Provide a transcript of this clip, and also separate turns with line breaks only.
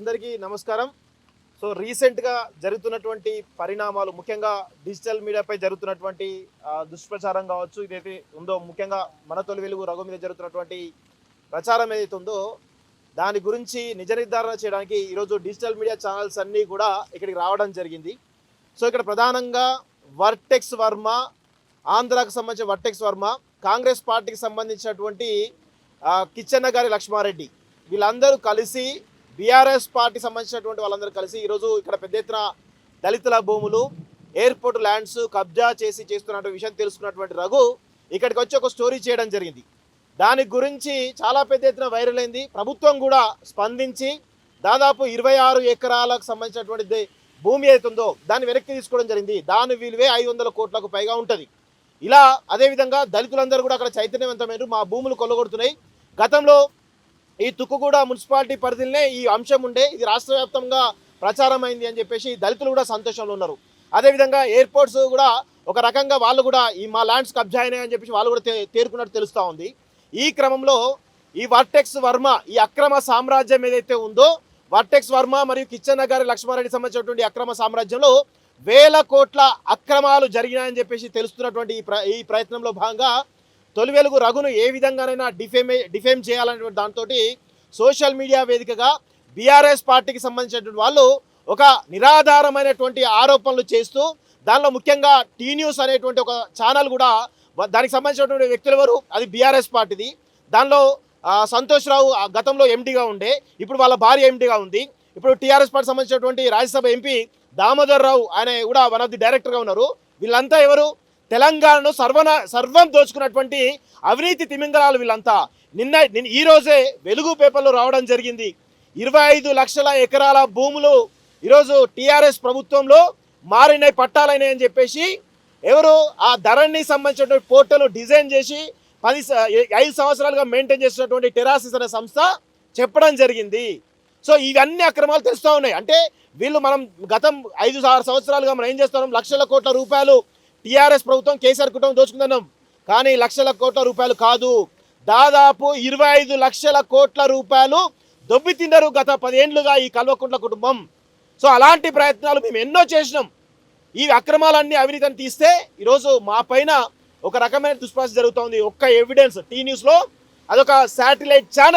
అందరికీ నమస్కారం. సో రీసెంట్‌గా జరుగుతున్నటువంటి పరిణామాలు ముఖ్యంగా డిజిటల్ మీడియాపై జరుగుతున్నటువంటి దుష్ప్రచారం కావచ్చు, ఇదైతే ఉందో ముఖ్యంగా మన తొలి వెలుగు రఘు మీద జరుగుతున్నటువంటి ప్రచారం ఏదైతే ఉందో దాని గురించి నిజ నిర్ధారణ చేయడానికి ఈరోజు డిజిటల్ మీడియా ఛానల్స్ అన్నీ కూడా ఇక్కడికి రావడం జరిగింది. సో ఇక్కడ ప్రధానంగా వర్టెక్స్ వర్మ, ఆంధ్రాకు సంబంధించిన వర్టెక్స్ వర్మ, కాంగ్రెస్ పార్టీకి సంబంధించినటువంటి కిచ్చెన్న గారి లక్ష్మారెడ్డి వీళ్ళందరూ కలిసి బీఆర్ఎస్ పార్టీ సంబంధించినటువంటి వాళ్ళందరూ కలిసి ఈరోజు ఇక్కడ పెద్ద ఎత్తున దళితుల భూములు, ఎయిర్పోర్ట్ ల్యాండ్స్ కబ్జా చేస్తున్నటువంటి విషయం తెలుసుకున్నటువంటి రఘు ఇక్కడికి వచ్చి ఒక స్టోరీ చేయడం జరిగింది. దాని గురించి చాలా పెద్ద ఎత్తున వైరల్ అయింది. ప్రభుత్వం కూడా స్పందించి దాదాపు 26 ఎకరాలకు సంబంధించినటువంటి భూమి అవుతుందో దాన్ని వెనక్కి తీసుకోవడం జరిగింది. దాని విలువే 500 కోట్లకు పైగా ఉంటుంది. ఇలా అదేవిధంగా దళితులందరూ కూడా అక్కడ చైతన్యవంతమైన మా భూములు కొల్లగొడుతున్నాయి. గతంలో ఈ తుక్కుగూడ మున్సిపాలిటీ పరిధిలోనే ఈ అంశం ఉండే, ఇది రాష్ట్ర వ్యాప్తంగా ప్రచారం అయింది అని చెప్పేసి దళితులు కూడా సంతోషంలో ఉన్నారు. అదేవిధంగా ఎయిర్పోర్ట్స్ కూడా ఒక రకంగా వాళ్ళు కూడా ఈ మా ల్యాండ్స్ కబ్జా అయినాయి అని చెప్పేసి వాళ్ళు కూడా తేరుకున్నట్టు తెలుస్తూ ఉంది. ఈ క్రమంలో ఈ వర్టెక్స్ వర్మ ఈ అక్రమ సామ్రాజ్యం ఏదైతే ఉందో, వర్టెక్స్ వర్మ మరియు కిచ్చెన్న గారి లక్ష్మారెడ్డి సంబంధించినటువంటి అక్రమ సామ్రాజ్యంలో వేల కోట్ల అక్రమాలు జరిగినాయని చెప్పేసి తెలుస్తున్నటువంటి ఈ ప్రయత్నంలో భాగంగా తొలి వెలుగు రఘును ఏ విధంగానైనా డిఫేమ్ చేయాలనేటువంటి దాంతో సోషల్ మీడియా వేదికగా బీఆర్ఎస్ పార్టీకి సంబంధించినటువంటి వాళ్ళు ఒక నిరాధారమైనటువంటి ఆరోపణలు చేస్తూ, దానిలో ముఖ్యంగా టీ న్యూస్ అనేటువంటి ఒక ఛానల్ కూడా దానికి సంబంధించినటువంటి వ్యక్తులు ఎవరు, అది బీఆర్ఎస్ పార్టీది. దానిలో సంతోష్ రావు గతంలో ఎండీగా ఉండే, ఇప్పుడు వాళ్ళ భార్య ఎండీగా ఉంది. ఇప్పుడు టీఆర్ఎస్ పార్టీ సంబంధించినటువంటి రాజ్యసభ ఎంపీ దామోదర్ రావు ఆయన కూడా వన్ ఆఫ్ ది డైరెక్టర్గా ఉన్నారు. వీళ్ళంతా ఎవరు, తెలంగాణను సర్వం దోచుకున్నటువంటి అవినీతి తిమింగలాలు వీళ్ళంతా. ఈ రోజే వెలుగు పేపర్లో రావడం జరిగింది. 25 లక్షల ఎకరాల భూములు ఈరోజు టీఆర్ఎస్ ప్రభుత్వంలో మారినాయి, పట్టాలైనాయి అని చెప్పేసి ఎవరు ఆ ధరణి సంబంధించినటువంటి పోర్టల్ డిజైన్ చేసి 5 సంవత్సరాలుగా మెయింటైన్ చేసినటువంటి టెరాసిస్ అనే సంస్థ చెప్పడం జరిగింది. సో ఇవన్నీ అక్రమాలు తెలుస్తూ ఉన్నాయి. అంటే వీళ్ళు మనం గతం 5-6 సంవత్సరాలుగా మనం ఏం చేస్తున్నాం, లక్షల కోట్ల రూపాయలు టీఆర్ఎస్ ప్రభుత్వం కేసీఆర్ కుటుంబం దోచుకుంటున్నాం. కానీ లక్షల కోట్ల రూపాయలు కాదు, దాదాపు 25 లక్షల కోట్ల రూపాయలు దొబ్బి తిన్నారు గత 10 ఏళ్లుగా ఈ కల్వకుంట్ల కుటుంబం. సో అలాంటి ప్రయత్నాలు మేము ఎన్నో చేసినాం. ఈ అక్రమాలన్నీ అవినీతిని తీస్తే ఈరోజు మా పైన ఒక రకమైన దుష్ప్రచారం జరుగుతూ ఉంది. ఒక్క ఎవిడెన్స్ టీ న్యూస్లో అదొక శాటిలైట్ ఛానల్.